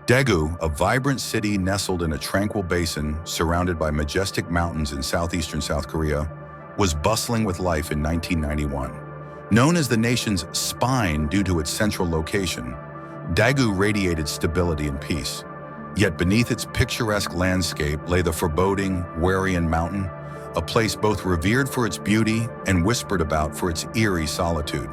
Daegu, a vibrant city nestled in a tranquil basin surrounded by majestic mountains in southeastern South Korea, was bustling with life in 1991. Known as the nation's spine due to its central location, Daegu radiated stability and peace. Yet beneath its picturesque landscape lay the foreboding Hwarian Mountain, a place both revered for its beauty and whispered about for its eerie solitude.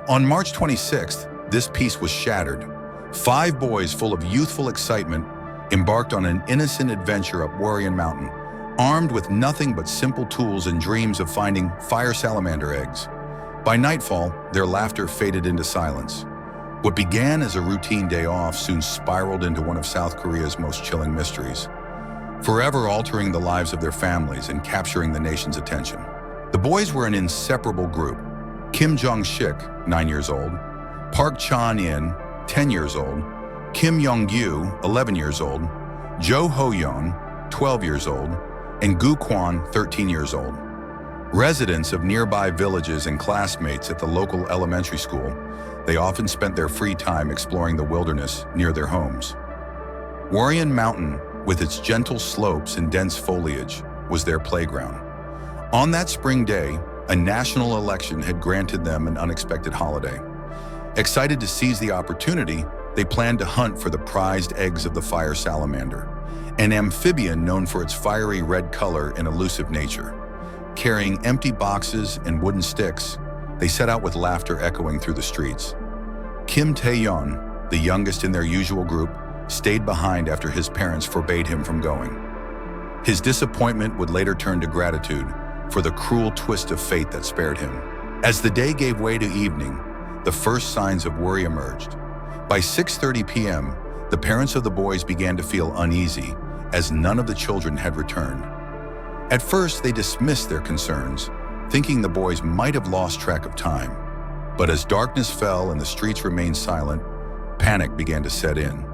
On March 26th, this peace was shattered. 5 boys full of youthful excitement embarked on an innocent adventure up Hwarian Mountain, armed with nothing but simple tools and dreams of finding fire salamander eggs. By nightfall, their laughter faded into silence. What began as a routine day off soon spiraled into one of South Korea's most chilling mysteries, forever altering the lives of their families and capturing the nation's attention. The boys were an inseparable group. Kim Jong-shik, 9 years old, Park Chan-in, 10 years old, Kim Yong-gyu, 11 years old, Jo Ho-yeon, 12 years old, and Gu Kwan, 13 years old. Residents of nearby villages and classmates at the local elementary school, they often spent their free time exploring the wilderness near their homes. Hwarian Mountain, with its gentle slopes and dense foliage, was their playground. On that spring day, a national election had granted them an unexpected holiday. Excited to seize the opportunity, they planned to hunt for the prized eggs of the fire salamander, an amphibian known for its fiery red color and elusive nature. Carrying empty boxes and wooden sticks, they set out with laughter echoing through the streets. Kim Tae-yeon, the youngest in their usual group, stayed behind after his parents forbade him from going. His disappointment would later turn to gratitude for the cruel twist of fate that spared him. As the day gave way to evening, the first signs of worry emerged. By 6:30 p.m., the parents of the boys began to feel uneasy as none of the children had returned. At first, they dismissed their concerns, thinking the boys might have lost track of time. But as darkness fell and the streets remained silent, panic began to set in.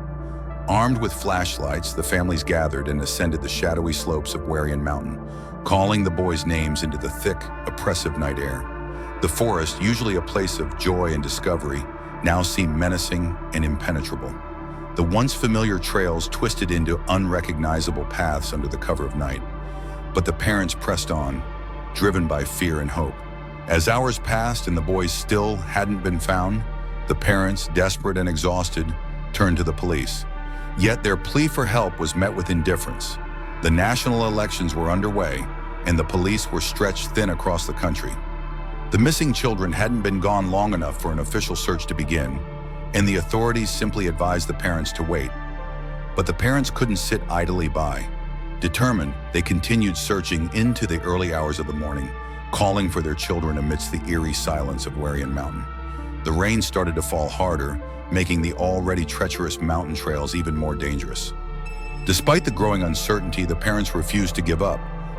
Armed with flashlights, the families gathered and ascended the shadowy slopes of Hwarian Mountain, calling the boys' names into the thick, oppressive night air. The forest, usually a place of joy and discovery, now seemed menacing and impenetrable. The once familiar trails twisted into unrecognizable paths under the cover of night. But the parents pressed on, driven by fear and hope. As hours passed and the boys still hadn't been found, the parents, desperate and exhausted, turned to the police. Yet their plea for help was met with indifference. The national elections were underway, and the police were stretched thin across the country. The missing children hadn't been gone long enough for an official search to begin, and the authorities simply advised the parents to wait. But the parents couldn't sit idly by. Determined, they continued searching into the early hours of the morning, calling for their children amidst the eerie silence of Hwarian Mountain. The rain started to fall harder, making the already treacherous mountain trails even more dangerous. Despite the growing uncertainty, the parents refused to give up,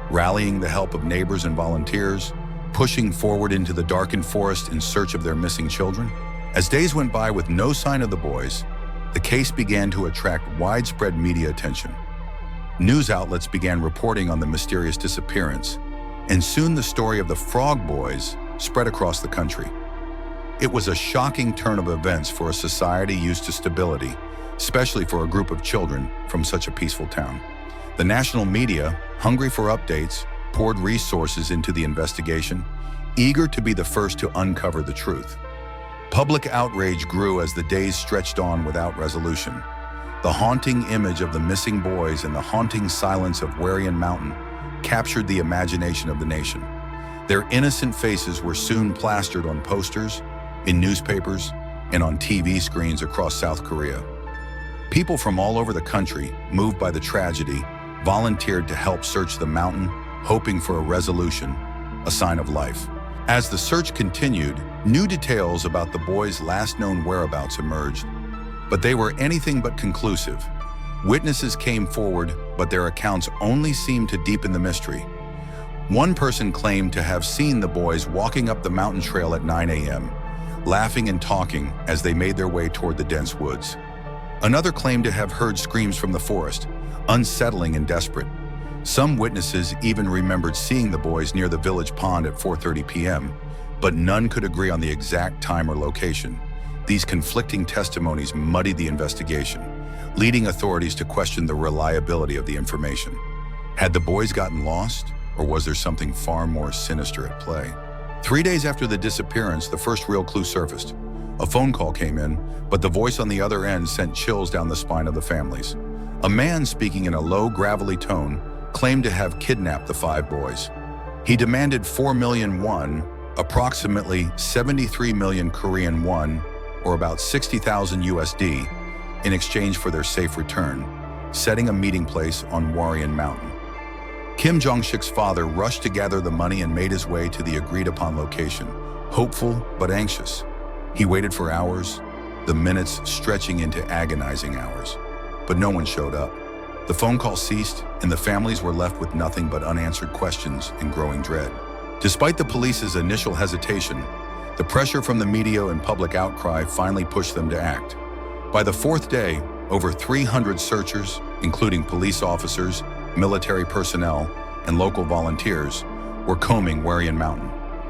rallying the help of neighbors and volunteers, pushing forward into the darkened forest in search of their missing children. As days went by with no sign of the boys, the case began to attract widespread media attention. News outlets began reporting on the mysterious disappearance, and soon the story of the Frog Boys spread across the country. It was a shocking turn of events for a society used to stability, especially for a group of children from such a peaceful town. The national media, hungry for updates, poured resources into the investigation, eager to be the first to uncover the truth. Public outrage grew as the days stretched on without resolution. The haunting image of the missing boys and the haunting silence of Hwarian Mountain captured the imagination of the nation. Their innocent faces were soon plastered on posters, in newspapers, and on TV screens across South Korea. People from all over the country, moved by the tragedy, volunteered to help search the mountain, hoping for a resolution, a sign of life. As the search continued, new details about the boys' last known whereabouts emerged, but they were anything but conclusive. Witnesses came forward, but their accounts only seemed to deepen the mystery. One person claimed to have seen the boys walking up the mountain trail at 9 a.m., laughing and talking as they made their way toward the dense woods. Another claimed to have heard screams from the forest, unsettling and desperate. Some witnesses even remembered seeing the boys near the village pond at 4:30 p.m., but none could agree on the exact time or location. These conflicting testimonies muddied the investigation, leading authorities to question the reliability of the information. Had the boys gotten lost, or was there something far more sinister at play? 3 days after the disappearance, the first real clue surfaced. A phone call came in, but the voice on the other end sent chills down the spine of the families. A man speaking in a low, gravelly tone claimed to have kidnapped the 5 boys. He demanded 4 million won, approximately 73 million Korean won, or about 60,000 USD, in exchange for their safe return, setting a meeting place on Warrian Mountain. Kim Jong-shik's father rushed to gather the money and made his way to the agreed-upon location, hopeful but anxious. He waited for hours, the minutes stretching into agonizing hours, but no one showed up. The phone call ceased, and the families were left with nothing but unanswered questions and growing dread. Despite the police's initial hesitation, the pressure from the media and public outcry finally pushed them to act. By the 4th day, over 300 searchers, including police officers, military personnel, and local volunteers, were combing Warrian Mountain.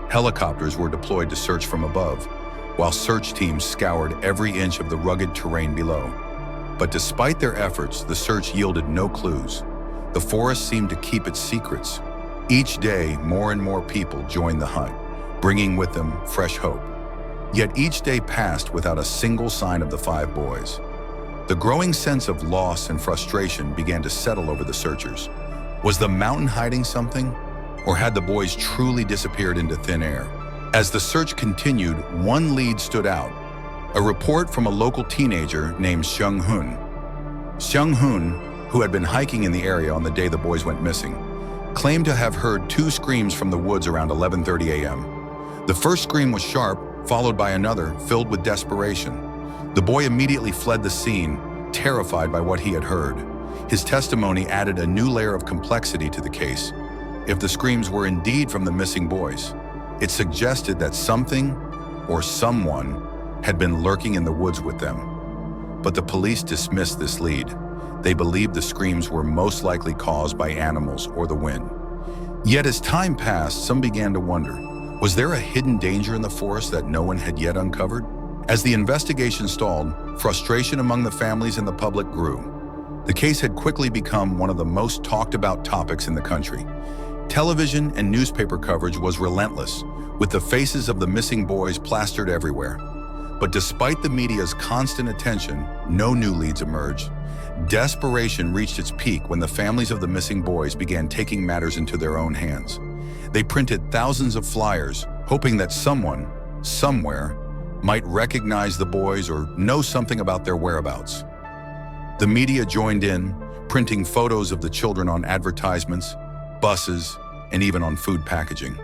Helicopters were deployed to search from above, while search teams scoured every inch of the rugged terrain below. But despite their efforts, the search yielded no clues. The forest seemed to keep its secrets. Each day, more and more people joined the hunt, bringing with them fresh hope. Yet each day passed without a single sign of the 5 boys. The growing sense of loss and frustration began to settle over the searchers. Was the mountain hiding something, or had the boys truly disappeared into thin air? As the search continued, one lead stood out. A report from a local teenager named Seung-hoon. Seung-hoon, who had been hiking in the area on the day the boys went missing, claimed to have heard 2 screams from the woods around 11:30 a.m. The first scream was sharp, followed by another filled with desperation. The boy immediately fled the scene, terrified by what he had heard. His testimony added a new layer of complexity to the case. If the screams were indeed from the missing boys, it suggested that something or someone had been lurking in the woods with them. But the police dismissed this lead. They believed the screams were most likely caused by animals or the wind. Yet as time passed, some began to wonder, was there a hidden danger in the forest that no one had yet uncovered? As the investigation stalled, frustration among the families and the public grew. The case had quickly become one of the most talked about topics in the country. Television and newspaper coverage was relentless, with the faces of the missing boys plastered everywhere. But despite the media's constant attention, no new leads emerged. Desperation reached its peak when the families of the missing boys began taking matters into their own hands. They printed thousands of flyers, hoping that someone, somewhere, might recognize the boys or know something about their whereabouts. The media joined in, printing photos of the children on advertisements, buses, and even on food packaging.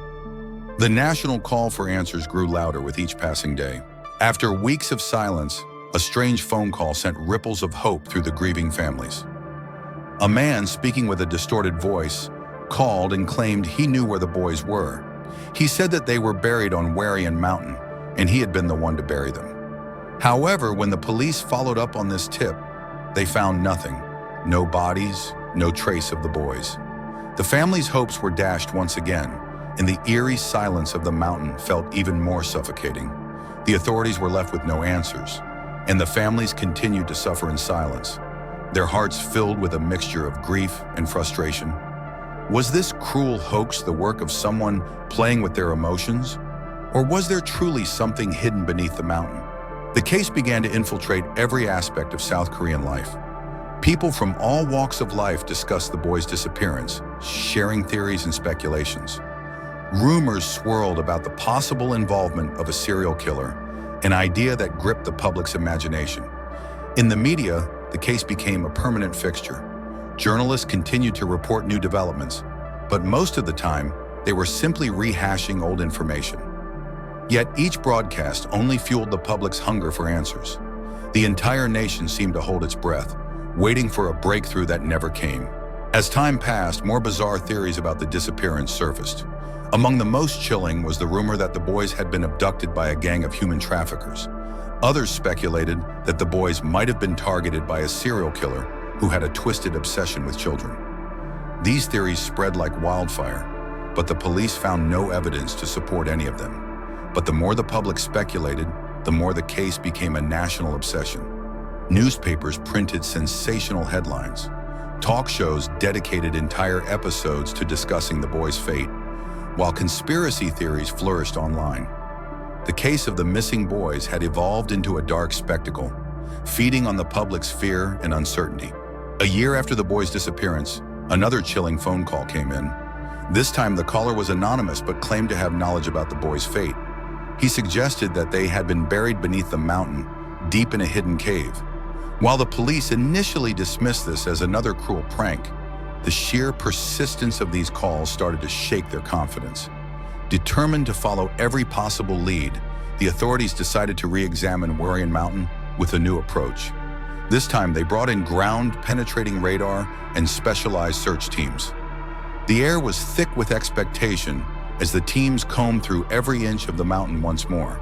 The national call for answers grew louder with each passing day. After weeks of silence, a strange phone call sent ripples of hope through the grieving families. A man speaking with a distorted voice called and claimed he knew where the boys were. He said that they were buried on Warrian Mountain, and he had been the one to bury them. However, when the police followed up on this tip, they found nothing. No bodies, no trace of the boys. The family's hopes were dashed once again, and the eerie silence of the mountain felt even more suffocating. The authorities were left with no answers, and the families continued to suffer in silence, their hearts filled with a mixture of grief and frustration. Was this cruel hoax the work of someone playing with their emotions? Or was there truly something hidden beneath the mountain? The case began to infiltrate every aspect of South Korean life. People from all walks of life discussed the boys' disappearance, sharing theories and speculations. Rumors swirled about the possible involvement of a serial killer, an idea that gripped the public's imagination. In the media, the case became a permanent fixture. Journalists continued to report new developments, but most of the time, they were simply rehashing old information. Yet each broadcast only fueled the public's hunger for answers. The entire nation seemed to hold its breath, waiting for a breakthrough that never came. As time passed, more bizarre theories about the disappearance surfaced. Among the most chilling was the rumor that the boys had been abducted by a gang of human traffickers. Others speculated that the boys might have been targeted by a serial killer who had a twisted obsession with children. These theories spread like wildfire, but the police found no evidence to support any of them. But the more the public speculated, the more the case became a national obsession. Newspapers printed sensational headlines. Talk shows dedicated entire episodes to discussing the boys' fate, while conspiracy theories flourished online. The case of the missing boys had evolved into a dark spectacle, feeding on the public's fear and uncertainty. A year after the boys' disappearance, another chilling phone call came in. This time, the caller was anonymous but claimed to have knowledge about the boys' fate. He suggested that they had been buried beneath the mountain, deep in a hidden cave. While the police initially dismissed this as another cruel prank, the sheer persistence of these calls started to shake their confidence. Determined to follow every possible lead, the authorities decided to re-examine Warrior Mountain with a new approach. This time, they brought in ground-penetrating radar and specialized search teams. The air was thick with expectation as the teams combed through every inch of the mountain once more.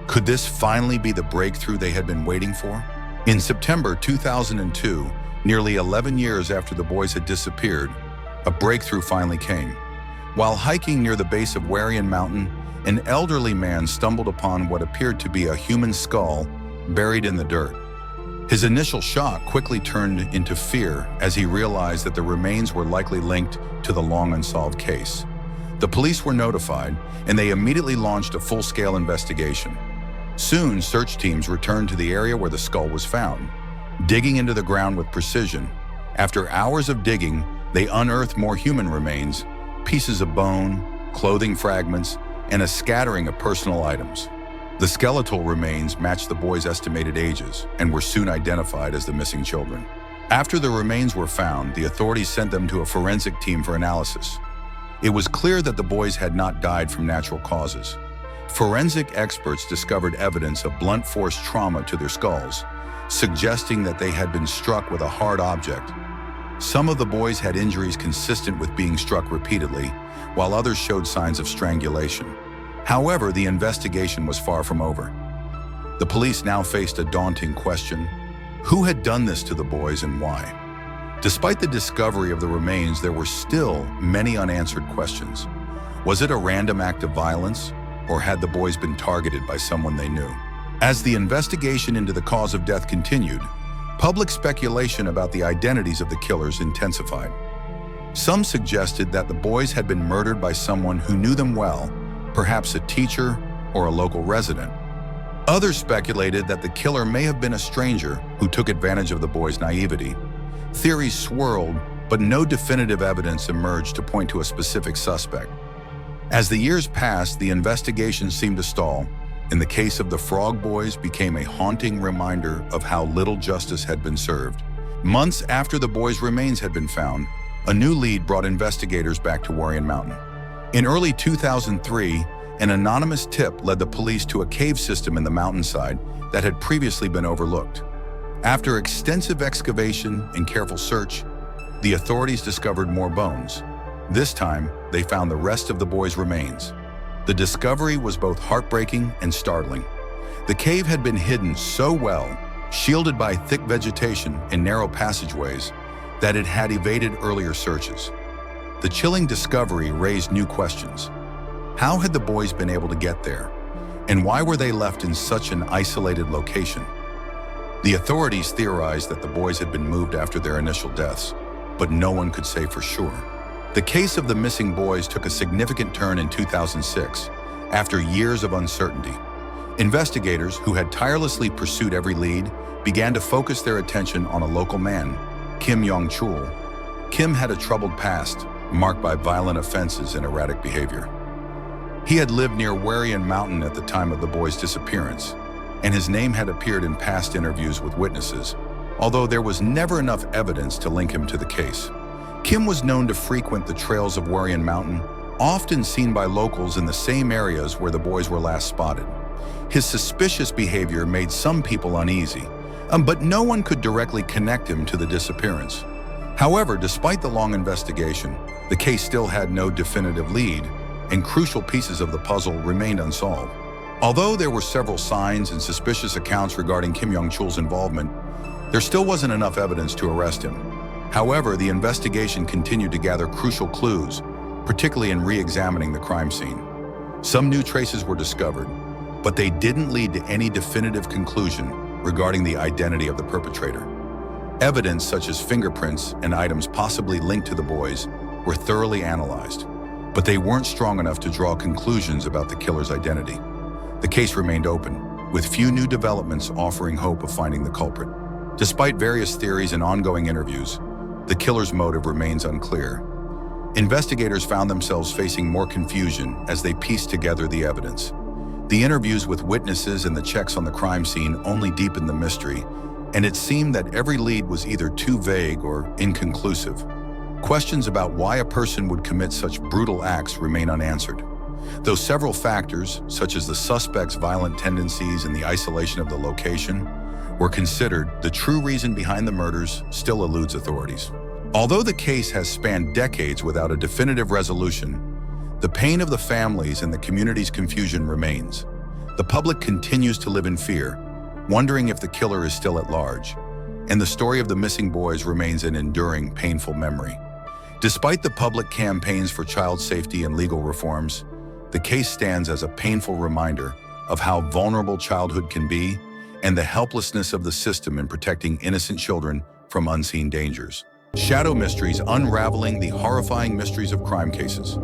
Could this finally be the breakthrough they had been waiting for? In September 2002, nearly 11 years after the boys had disappeared, a breakthrough finally came. While hiking near the base of Warrior Mountain, an elderly man stumbled upon what appeared to be a human skull buried in the dirt. His initial shock quickly turned into fear as he realized that the remains were likely linked to the long unsolved case. The police were notified, and they immediately launched a full-scale investigation. Soon, search teams returned to the area where the skull was found, digging into the ground with precision. After hours of digging, they unearthed more human remains, pieces of bone, clothing fragments, and a scattering of personal items. The skeletal remains matched the boys' estimated ages and were soon identified as the missing children. After the remains were found, the authorities sent them to a forensic team for analysis. It was clear that the boys had not died from natural causes. Forensic experts discovered evidence of blunt force trauma to their skulls, suggesting that they had been struck with a hard object. Some of the boys had injuries consistent with being struck repeatedly, while others showed signs of strangulation. However, the investigation was far from over. The police now faced a daunting question: who had done this to the boys and why? Despite the discovery of the remains, there were still many unanswered questions. Was it a random act of violence, or had the boys been targeted by someone they knew? As the investigation into the cause of death continued, public speculation about the identities of the killers intensified. Some suggested that the boys had been murdered by someone who knew them well, perhaps a teacher or a local resident. Others speculated that the killer may have been a stranger who took advantage of the boys' naivety. Theories swirled, but no definitive evidence emerged to point to a specific suspect. As the years passed, the investigation seemed to stall, and the case of the Frog Boys became a haunting reminder of how little justice had been served. Months after the boys' remains had been found, a new lead brought investigators back to Warrior Mountain. In early 2003, an anonymous tip led the police to a cave system in the mountainside that had previously been overlooked. After extensive excavation and careful search, the authorities discovered more bones. This time, they found the rest of the boys' remains. The discovery was both heartbreaking and startling. The cave had been hidden so well, shielded by thick vegetation and narrow passageways, that it had evaded earlier searches. The chilling discovery raised new questions. How had the boys been able to get there? And why were they left in such an isolated location? The authorities theorized that the boys had been moved after their initial deaths, but no one could say for sure. The case of the missing boys took a significant turn in 2006, after years of uncertainty. Investigators, who had tirelessly pursued every lead, began to focus their attention on a local man, Kim Yong-chul. Kim had a troubled past, marked by violent offenses and erratic behavior. He had lived near Warrior Mountain at the time of the boys' disappearance, and his name had appeared in past interviews with witnesses, although there was never enough evidence to link him to the case. Kim was known to frequent the trails of Warrior Mountain, often seen by locals in the same areas where the boys were last spotted. His suspicious behavior made some people uneasy, but no one could directly connect him to the disappearance. However, despite the long investigation, the case still had no definitive lead, and crucial pieces of the puzzle remained unsolved. Although there were several signs and suspicious accounts regarding Kim Yong-chul's involvement, there still wasn't enough evidence to arrest him. However, the investigation continued to gather crucial clues, particularly in re-examining the crime scene. Some new traces were discovered, but they didn't lead to any definitive conclusion regarding the identity of the perpetrator. Evidence such as fingerprints and items possibly linked to the boys were thoroughly analyzed, but they weren't strong enough to draw conclusions about the killer's identity. The case remained open, with few new developments offering hope of finding the culprit. Despite various theories and ongoing interviews, the killer's motive remains unclear. Investigators found themselves facing more confusion as they pieced together the evidence. The interviews with witnesses and the checks on the crime scene only deepened the mystery, and it seemed that every lead was either too vague or inconclusive. Questions about why a person would commit such brutal acts remain unanswered. Though several factors, such as the suspect's violent tendencies and the isolation of the location, were considered, the true reason behind the murders still eludes authorities. Although the case has spanned decades without a definitive resolution, the pain of the families and the community's confusion remains. The public continues to live in fear, wondering if the killer is still at large, and the story of the missing boys remains an enduring, painful memory. Despite the public campaigns for child safety and legal reforms, the case stands as a painful reminder of how vulnerable childhood can be and the helplessness of the system in protecting innocent children from unseen dangers. Shadow Mysteries, unraveling the horrifying mysteries of crime cases.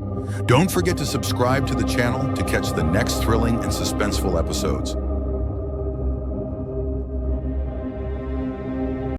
Don't forget to subscribe to the channel to catch the next thrilling and suspenseful episodes.